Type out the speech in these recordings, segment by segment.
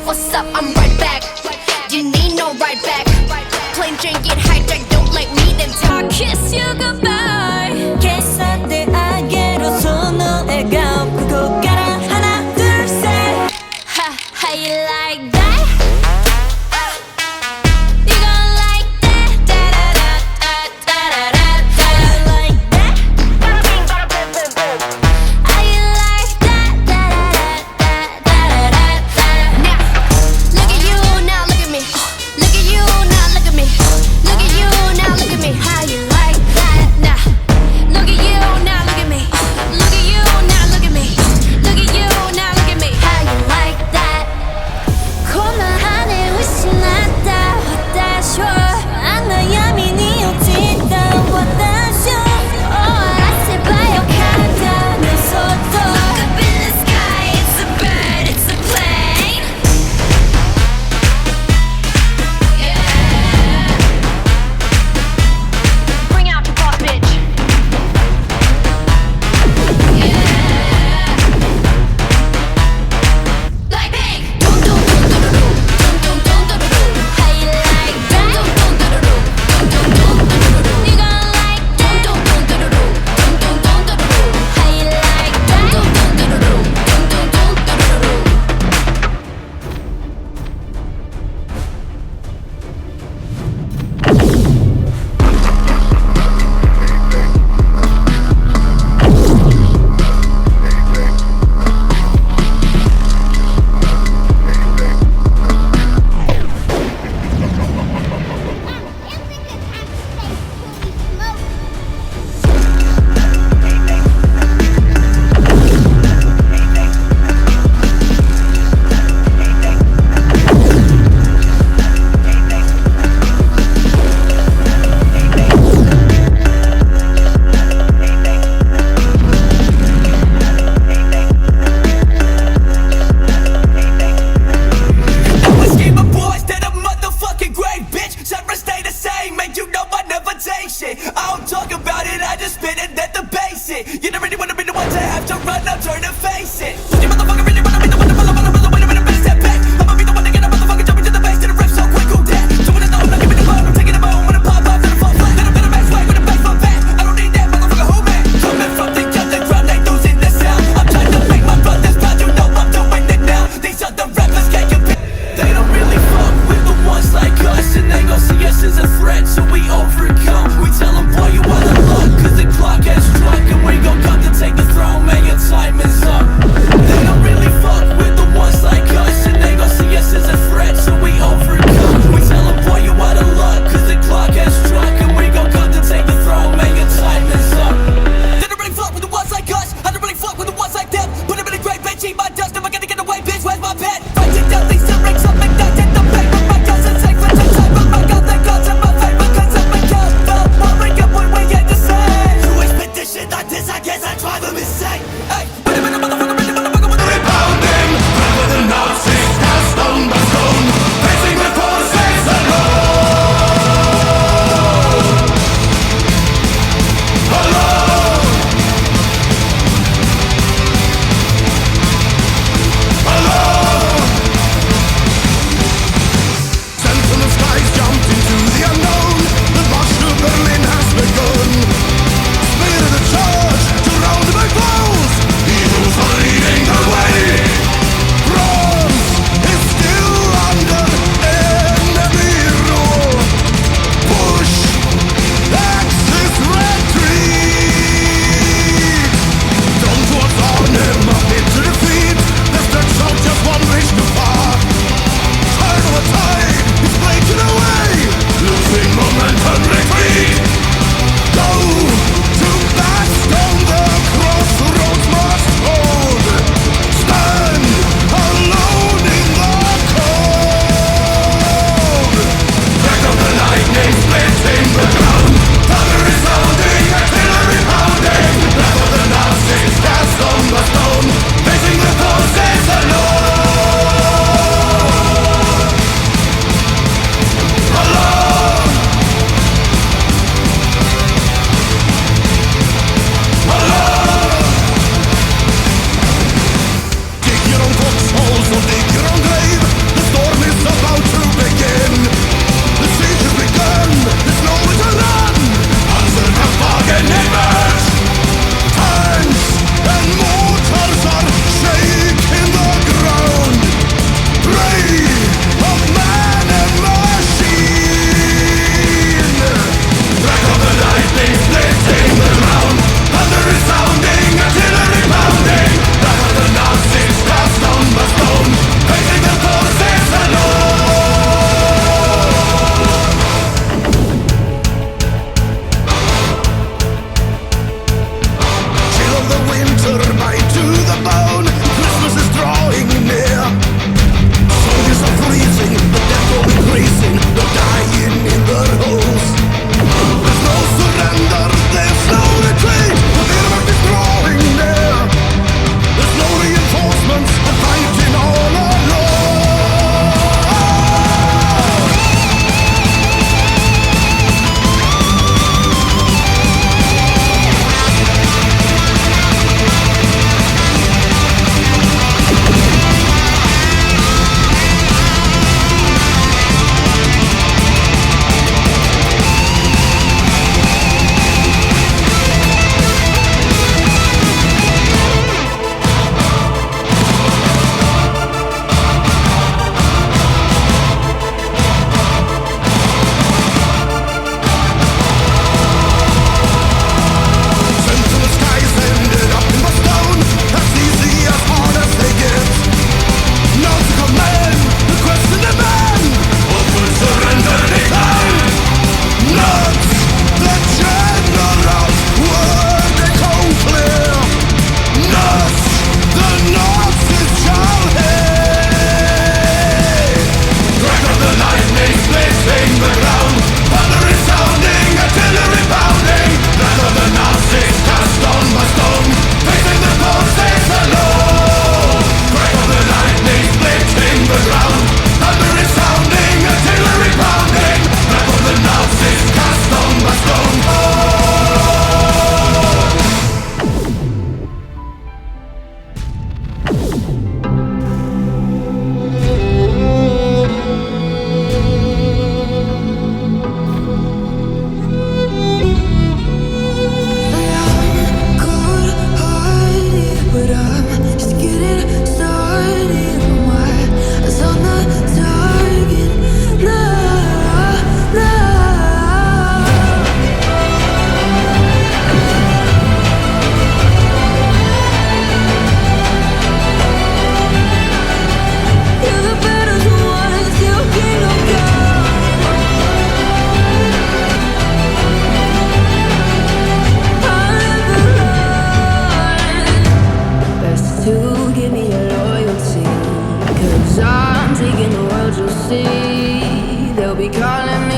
What's up? I'm right back. You need no right back. Plain Jane get hijacked. Don't like me, then I'll kiss you goodbye. 消さってあげろその笑顔ここから花둘 셋 は How you like that? You gon' like that? Da da da da da da da. Like that? How you like that? Da da da da da da. Now look at you, now look at me. Look at you, now look at me. Look at you, now look at me. How you like that? Now.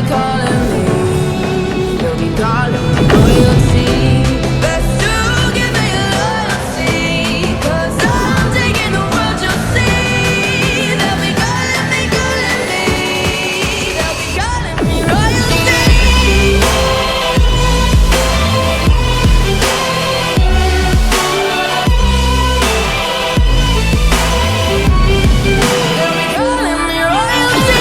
calling me, they'll be calling me royalty. Best to give me loyalty, 'cause I'm taking the world, you'll see. They'll be calling me, calling me, they'll be calling me royalty. They'll be calling me royalty.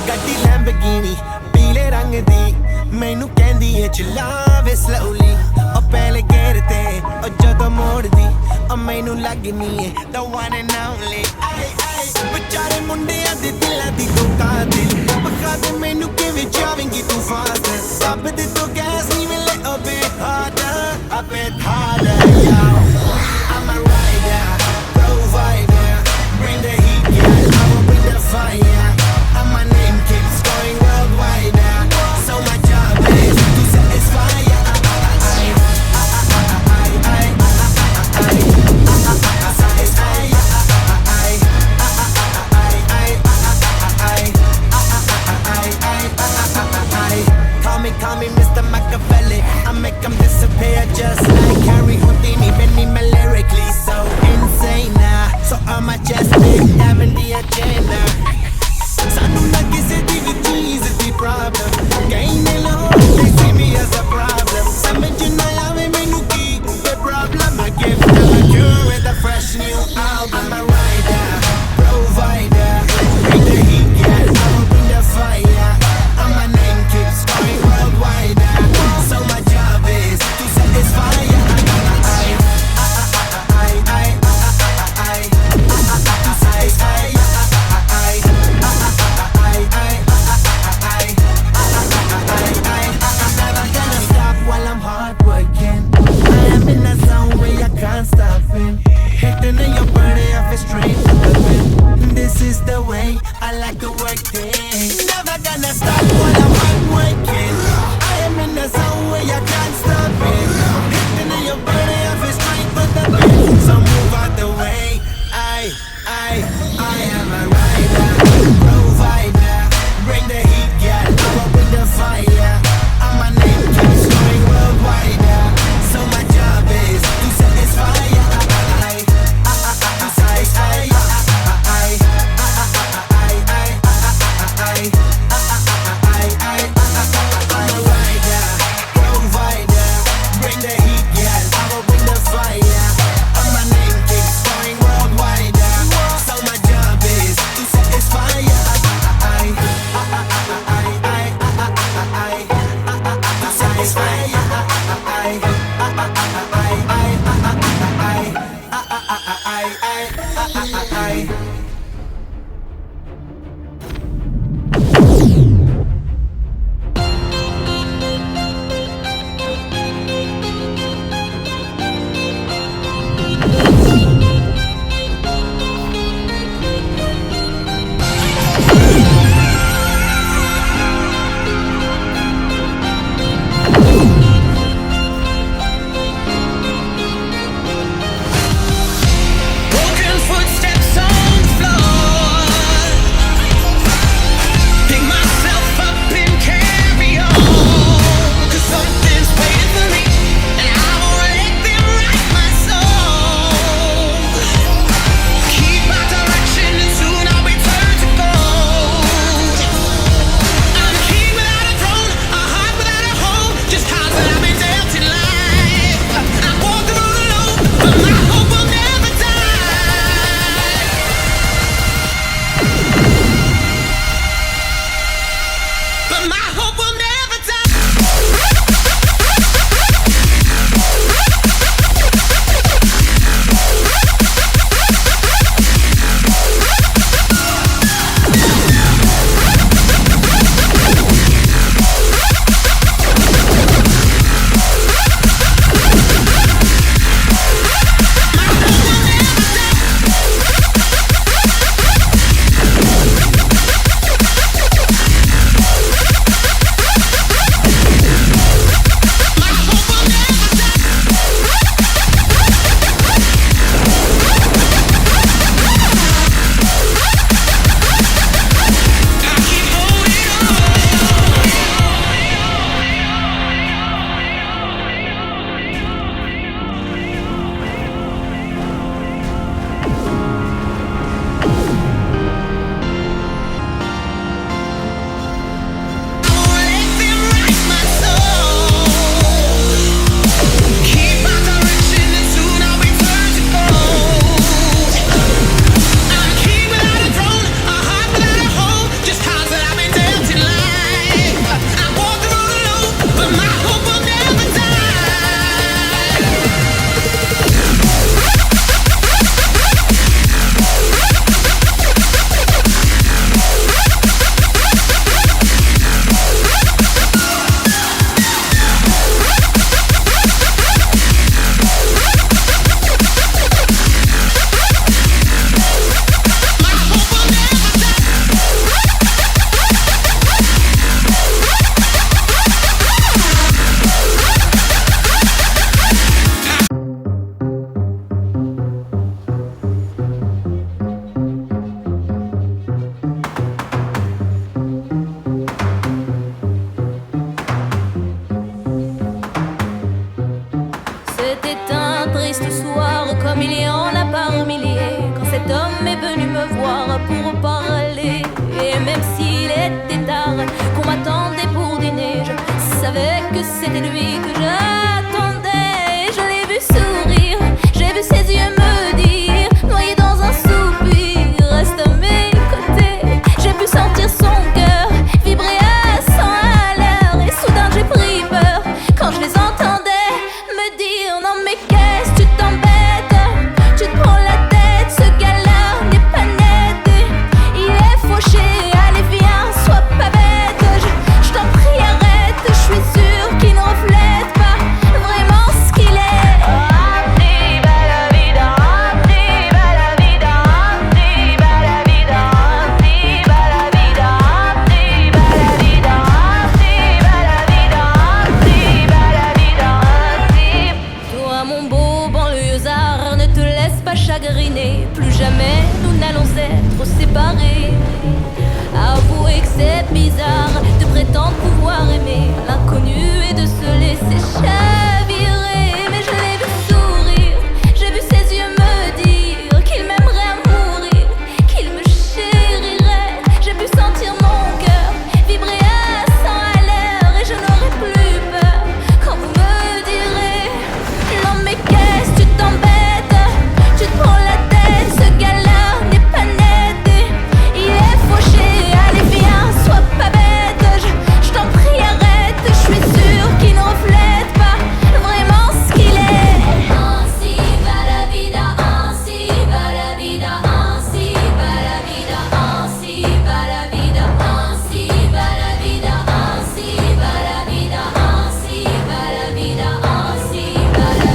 ਗੱਡੀ Lamborghini ਪੀਲੇ ਰੰਗ ਦੀ ਮੈਨੂੰ ਕਹਿੰਦੀ ਏ ਚਲਾਵੇ slowly ਉਹ ਪਹਿਲੇ ਗੇਰ ਤੇ ਉਹ ਜਦੋਂ ਮੋੜਦੀ ਉਹ ਮੈਨੂੰ ਲੱਗਨੀ ਏ the one and only ਵਿਚਾਰੇ ਮੁੰਡਿਆਂ ਦੇ ਦਿਲਾਂ ਦੀ ਤੂੰ ਕਾਤਿਲ ਬਖਾ ਦੇ ਮੈਨੂੰ ਕਿਵੇਂ ਜਾਵੇਂਗੀ ਤੂੰ ਫਾਸਟ ਸਭ ਦੇ ਤੋਂ ਗੈਸ ਨਹੀਂ ਮਿਲੇ a bit harder yo I'm a rider provider bring the heat yeah I will bring the fire and my name keeps going worldwide so my job is to satisfy Call me Mr. Machiavelli I make them disappear just like Harry Houdini Benny me lyrically so insane so I'm majestic having the agenda Sanu na kisi di vi cheese di problem Gain alone they see me as a problem Samajh na aave mainu ki the problem I give them a cure with a fresh new album I'm a rider provider bring the heat yeah I will bring the fire and my name keeps going worldwide so my job is to satisfy This is the way I like to work things. Never gonna stop while I'm hard working. I am in the zone where I can't stop it. Hitting in your body, I feel straight with the beat. So move out the way. I am a rider, provider. Bring the heat, yeah, I will bring the fire. And my name keeps going worldwide. So my job is to satisfy. Broken footsteps on Et même s'il était tard, qu'on m'attendait pour dîner, je savais que c'était lui que j'attendais. Je l'ai vu sourire, j'ai vu ses yeux me dire, noyé dans un soupir, reste à mes côtés. J'ai pu sentir son cœur vibrer à 100 à l'heure. Et soudain j'ai pris peur quand je les entendais me dire: non mais qu'est-ce que tu t'embêtes, tu te prends la tête, ce gars-là n'est pas net. Il est fauché, allez viens, sois pas bête. Je t'en prie arrête, je suis sûre qu'il ne reflète pas vraiment ce qu'il est. Toi mon beau banlieusard, ne te laisse pas chagriner. Plus jamais nous n'allons être séparés. Avouez que c'est bizarre de prétendre pouvoir aimer l'inconnu et de se laisser chavirer. Mais je l'ai vu sourire, j'ai vu ses yeux me dire qu'il m'aimerait à mourir, qu'il me chérirait. J'ai pu sentir mon cœur vibrer à 100 à l'heure. Et je n'aurai plus peur quand vous me direz: non mais qu'est-ce que tu t'embêtes, tu te prends la tête, ce gars-là n'est pas net. Il est fauché, allez viens, sois pas bête. Je t'en prie arrête, je suis sûre qu'il ne reflète pas vraiment ce qu'il est. Ainsi va la vida, ainsi va la vida, ainsi va la vida, ainsi va la vida, ainsi va la vida, ainsi va la vida, ainsi va la vida, ainsi va la vida, ainsi va la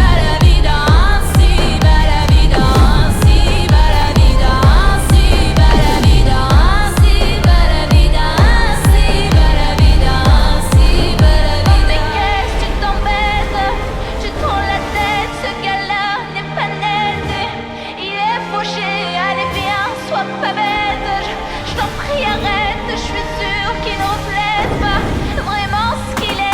vida, ainsi va la vida, ainsi va la vida, ainsi va la vida, ainsi va la vida, ainsi va la vida, ainsi va la vida, ainsi va la vida. Mais qu'est-ce que tu t'embêtes, tu te prends la tête, ce gars-là n'est pas net. Il est fauché, allez viens, sois pas bête. Je t'en prie arrête, je suis sûre qu'il ne reflète pas vraiment ce qu'il est.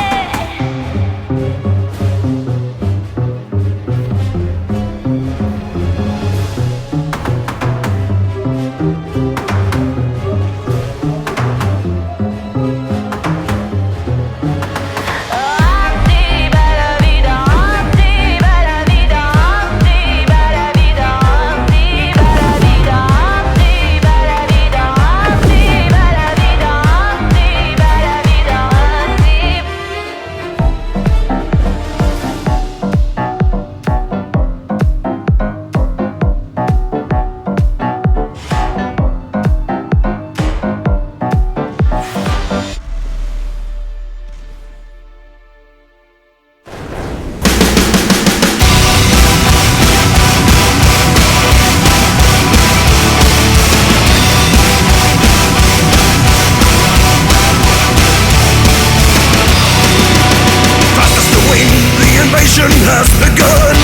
Fastest away, the invasion has begun.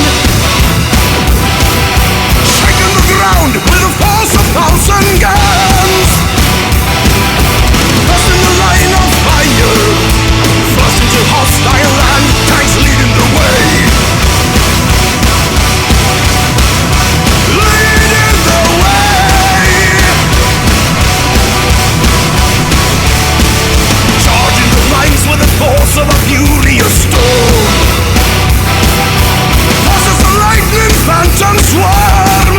Shaking the ground with the force of 1,000 guns. First in the line of fire, first into hostile land, tanks leading the way. Leading the way. Charging the lines with the force of a furious storm. Fast as the lightning phantom swarm.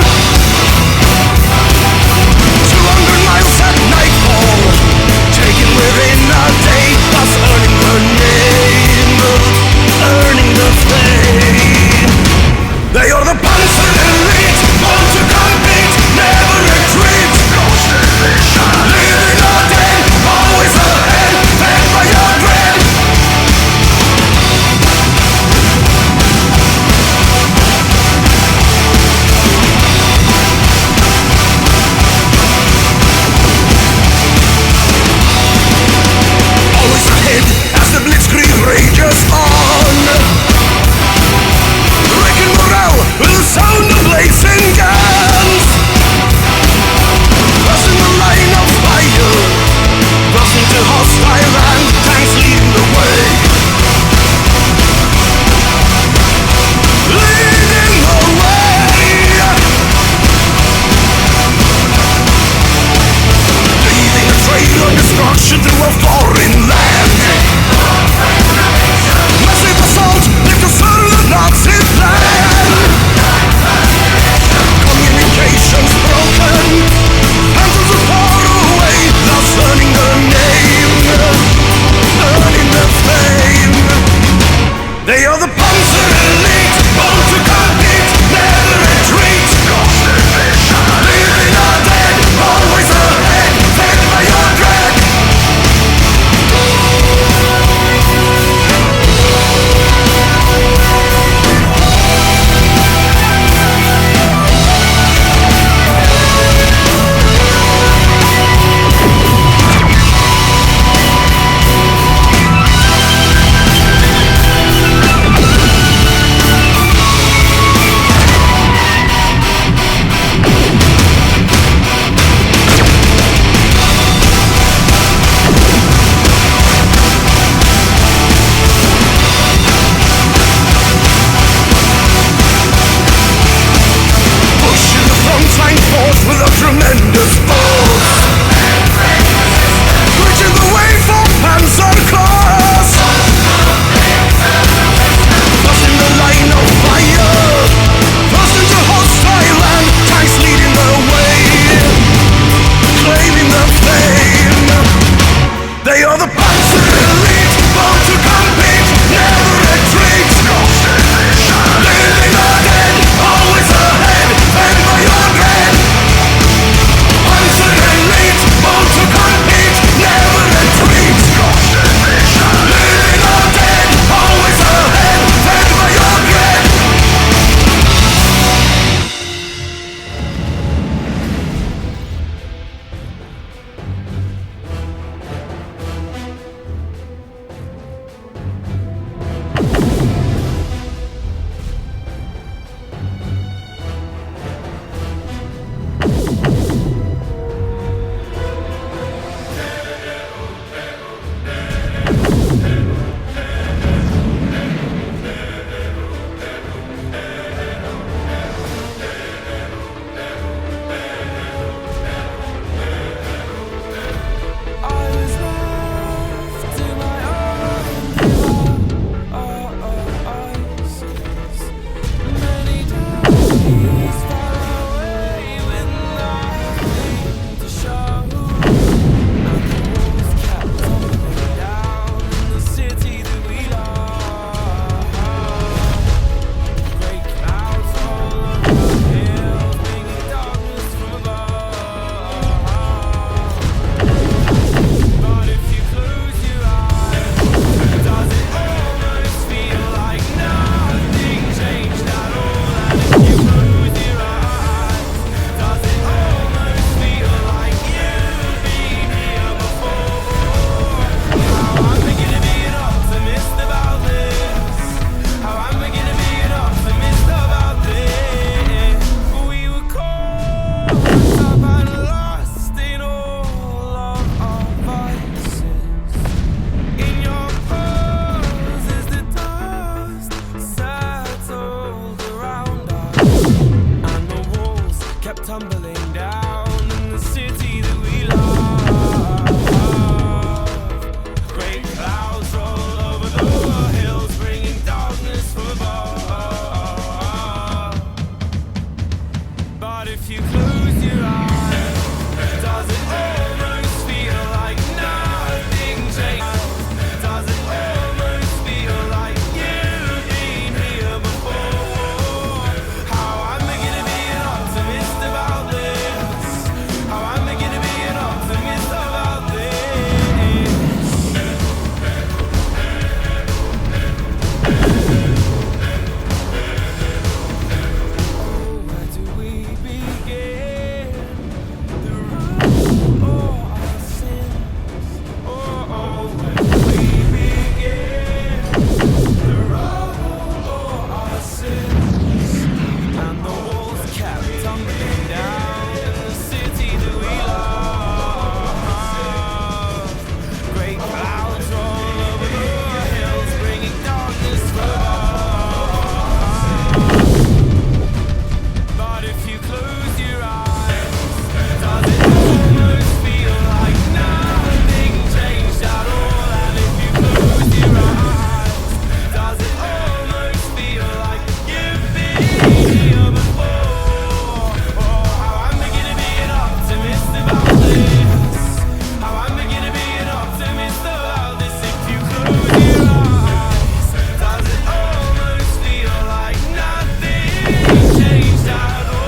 tumbling down in the city that we love. Great clouds roll over the hills, bringing darkness from above. But if you close your eyes, does it almost feel like nothing changed? Does it almost feel like you've been here before? How am I gonna be an optimist about this? How am I gonna be an optimist about this? Oh, where do we begin? The root of our sins. Oh, where do we begin? The rubble of our sins. And the walls kept tumbling down in the city that we love. Great clouds roll over the hills, bringing darkness from above. But if you close your eyes, does it almost feel like nothing changed at all? And if you close your eyes, does it almost feel like you've been here before? Oh, how am I gonna be an optimist about this? How am I gonna be an optimist about this if you close your eyes? Does it almost feel like nothing changed at all?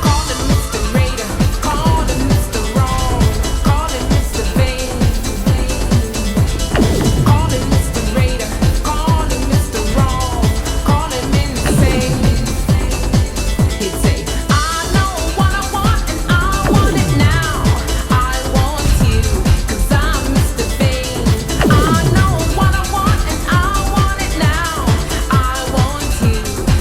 Call him Mr. Raider, call him Mr. Wrong, call him Mr. Vain. Call him Mr. Raider, call him Mr. Wrong, call him insane. He'd say, I know what I want and I want it now. I want you, 'cause I'm Mr. Vain. I know what I want and I want it now. I want you,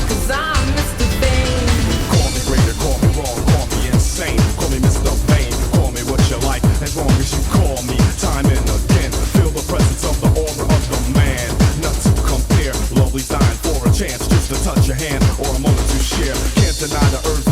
'cause I'm Mr. Vain. Call me greater, call me wrong, call me insane. Call me Mr. Vain, call me what you like, as long as you call me time and again. Feel the presence of the aura of the man. Not to compare, lovely's dying for a chance just to touch your hand or a moment to share. Can't deny the urge